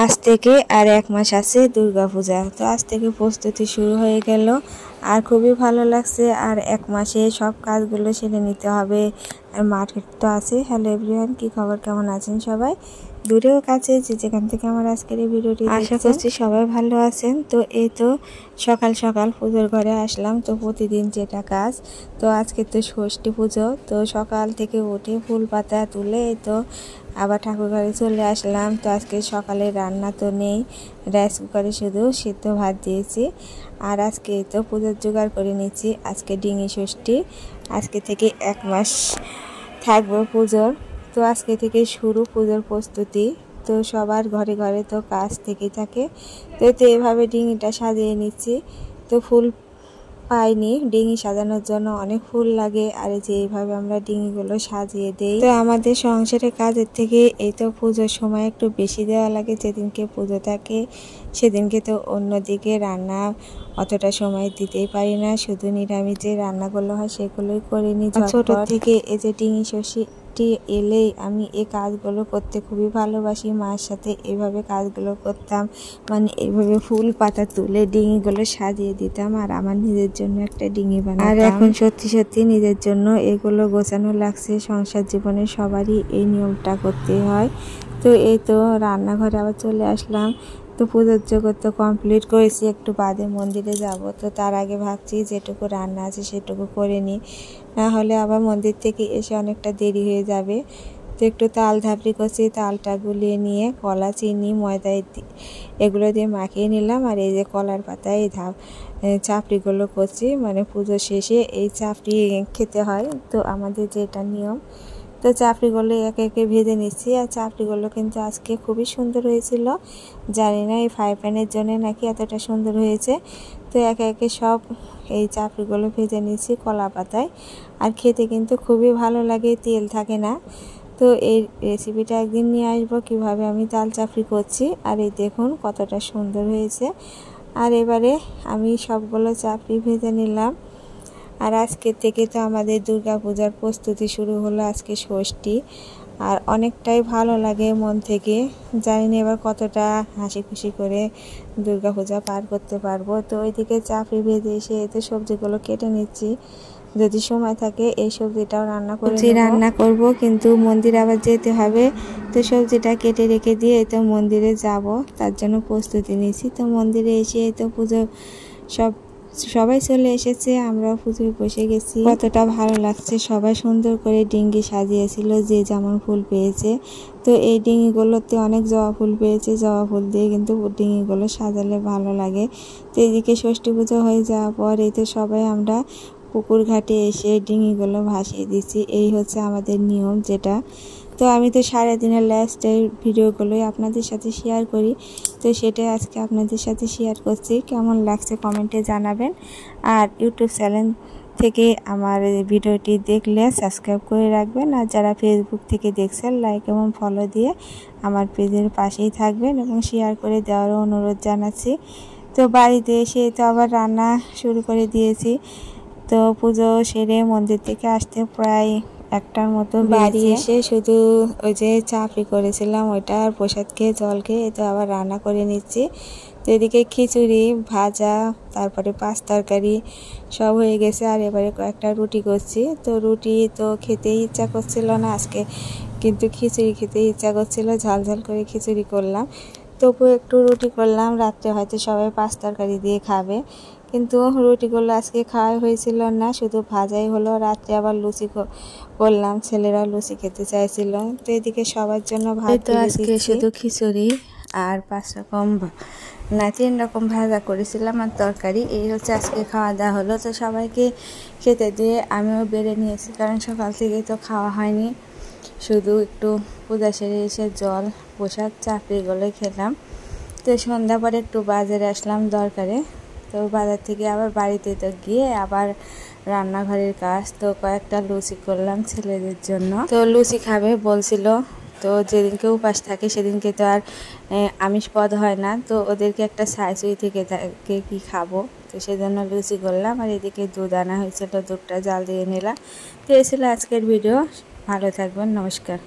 আজ থেকে আর 1 মাস আছে দুর্গাপূজা। তো আজ থেকে প্রস্তুতি শুরু হয়ে গেল আর খুবই ভালো লাগছে। আর 1 মাসে সব কাজগুলো সেরে নিতে হবে। আর মার্কেট তো আছে। হ্যালো এভরিওয়ান, কি খবর, কেমন আছেন সবাই? দূরেও কাছে যে যেখান থেকে আমার আজকের এই ভিডিওটি আশা করছি সবাই ভালো আছেন। তো এই তো সকাল সকাল পুজোর ঘরে আসলাম। তো প্রতিদিন যেটা কাজ, তো আজকে তো ষষ্ঠী পুজো। তো সকাল থেকে উঠে ফুল পাতা তুলে তো আবার ঠাকুর ঘরে চলে আসলাম। তো আজকে সকালে রান্না তো নেই, রাইস কুকারে শুধু সিদ্ধ ভাত দিয়েছি। আর আজকে তো পুজোর জোগাড় করে নিচ্ছি। আজকে ডিঙি ষষ্ঠী, আজকে থেকে 1 মাস থাকবো পুজোর। তো আজকে থেকে শুরু পুজোর প্রস্তুতি। তো সবার ঘরে ঘরে তো কাজ থেকেই থাকে। তো এভাবে ডিঙিটা সাজিয়ে নিচ্ছি। তো ফুল পাইনি, ডিঙি সাজানোর জন্য অনেক ফুল লাগে। আর যে এইভাবে আমরা ডিঙিগুলো সাজিয়ে দেই। তো আমাদের সংসারের কাজের থেকে এই তো পুজোর সময় একটু বেশি দেওয়া লাগে। যেদিনকে পুজো থাকে সেদিনকে তো অন্যদিকে রান্না অতটা সময় দিতেই পারি না, শুধু নিরামিষ যে রান্নাগুলো হয় সেগুলোই করে নিই। ছোট থেকে এই যে ডিঙি ষষ্ঠী এলেই আমি এই কাজগুলো করতে খুবই ভালোবাসি। মার সাথে এইভাবে কাজগুলো করতাম, মানে এইভাবে ফুল পাতা তুলে ডিঙিগুলো সাজিয়ে দিতাম আর আমার নিজের জন্য একটা ডিঙি বানাতাম। আর এখন সত্যি সত্যি নিজের জন্য এগুলো গোছানো লাগছে। সংসার জীবনে সবারই এই নিয়মটা করতে হয়। তো এই তো রান্নাঘরে আবার চলে আসলাম। তো পুজোর জগৎ তো কমপ্লিট করেছি, একটু বাদে মন্দিরে যাব। তো তার আগে ভাবছি যেটুকু রান্না আছে সেটুকু করে নিই, না হলে আবার মন্দির থেকে এসে অনেকটা দেরি হয়ে যাবে। তো একটু তাল ধাপড়ি করছি, তালটা গুলিয়ে নিয়ে কলা, চিনি, ময়দা এগুলো দিয়ে মাখিয়ে নিলাম। আর এই যে কলার পাতায় এই চাপড়িগুলো করছি, মানে পুজো শেষে এই চাপড়ি খেতে হয়। তো আমাদের যেটা নিয়ম, তো চাপড়িগুলো একে একে ভেজে নিচ্ছি। আর চাপড়িগুলো কিন্তু আজকে খুবই সুন্দর হয়েছিল। জানি না এই ফ্রাই প্যানের জন্য নাকি এতটা সুন্দর হয়েছে। তো একে একে সব এই চাপড়িগুলো ভেজে নিচ্ছি কলা পাতায়। আর খেতে কিন্তু খুবই ভালো লাগে, তেল থাকে না। তো এই রেসিপিটা একদিন নিয়ে আসবো কীভাবে আমি তাল চাপড়ি করছি। আর এই দেখুন কতটা সুন্দর হয়েছে। আর এবারে আমি সবগুলো চাপড়ি ভেজে নিলাম। আর আজকে থেকে তো আমাদের দুর্গাপূজার প্রস্তুতি শুরু হলো। আজকে ষষ্ঠী, আর অনেকটাই ভালো লাগে মন থেকে। জানি না এবার কতটা হাসি খুশি করে দুর্গাপূজা পার করতে পারবো। তো ওইদিকে চাপড়ি ভেজে এসে এতে সবজিগুলো কেটে নিচ্ছি। যদি সময় থাকে এই সবজিটাও রান্না করব, কিন্তু মন্দিরে আবার যেতে হবে। তো সবজিটা কেটে রেখে দিয়ে তো মন্দিরে যাব, তার জন্য প্রস্তুতি নিচ্ছি। তো মন্দিরে এসে তো পুজো সবাই চলে এসেছে, আমরাও পুজোয় বসে গেছি। কতটা ভালো লাগছে, সবাই সুন্দর করে ডিঙ্গি সাজিয়েছিল যে যেমন ফুল পেয়েছে। তো এই ডিঙ্গিগুলোতে অনেক জবা ফুল পেয়েছে, জবা ফুল দিয়ে কিন্তু ডিঙ্গিগুলো সাজালে ভালো লাগে। তো এদিকে ষষ্ঠী পুজো হয়ে যাওয়ার পর এই তো সবাই আমরা পুকুর ঘাটে এসে ডিঙ্গিগুলো ভাসিয়ে দিচ্ছি। এই হচ্ছে আমাদের নিয়ম যেটা। তো আমি তো সারাদিনের লাস্টের ভিডিওগুলোই আপনাদের সাথে শেয়ার করি। তো সেটাই আজকে আপনাদের সাথে শেয়ার করছি। কেমন লাগছে কমেন্টে জানাবেন। আর ইউটিউব চ্যানেল থেকে আমার ভিডিওটি দেখলে সাবস্ক্রাইব করে রাখবেন। আর যারা ফেসবুক থেকে দেখছেন লাইক এবং ফলো দিয়ে আমার পেজের পাশেই থাকবেন এবং শেয়ার করে দেওয়ারও অনুরোধ জানাচ্ছি। তো বাড়িতে এসে তো আবার রান্না শুরু করে দিয়েছি। তো পুজো সেরে মন্দির থেকে আসতে প্রায় 1টার মতো, বাড়ি এসে শুধু ওই যে চাপড়ি করেছিলাম ওইটা আর প্রসাদ খেয়ে জল খেয়ে তো আবার রান্না করে নিচ্ছি। তো এদিকে খিচুড়ি, ভাজা, তারপরে 5 তরকারি সব হয়ে গেছে। আর এবারে কয়েকটা রুটি করছি। তো রুটি তো খেতেই ইচ্ছা করছিল না আজকে, কিন্তু খিচুড়ি খেতে ইচ্ছা করছিল, ঝাল ঝাল করে খিচুড়ি করলাম। তবু একটু রুটি করলাম, রাত্রে হয়তো সবাই 5 তরকারি দিয়ে খাবে, কিন্তু রুটিগুলো আজকে খাওয়াই হয়েছিল না, শুধু ভাজাই হলো। রাত্রে আবার লুচি করলাম, ছেলেরা লুচি খেতে চাইছিল। তো এদিকে সবার জন্য ভাত, তো আজকে শুধু খিচুড়ি আর 5 রকম না 3 রকম ভাজা করেছিলাম আর তরকারি। এই হচ্ছে আজকে খাওয়া দাওয়া হলো। তো সবাইকে খেতে দিয়ে আমিও বেড়ে নিয়েছি, কারণ সকাল থেকে তো খাওয়া হয়নি। শুধু একটু পূজা সেরে এসে জল, প্রসাদ, চাপড়িগুলো খেলাম। তো সন্ধ্যা পরে একটু বাজারে আসলাম দরকারে। তো বাজার থেকে আবার বাড়িতে তো গিয়ে আবার রান্নাঘরের কাজ। তো কয়েকটা লুচি করলাম ছেলেদের জন্য, তো লুচি খাবে বলছিল। তো যেদিনকে উপাস থাকে সেদিনকে তো আর আমিষ পদ হয় না। তো ওদেরকে একটা সাইজুই থেকে থাকে কি খাবো, তো সেজন্য লুচি করলাম। আর এদিকে দুধ আনা হয়েছিল, দুধটা জাল দিয়ে নিলাম। তো এই ছিল আজকের ভিডিও। ভালো থাকবেন, নমস্কার।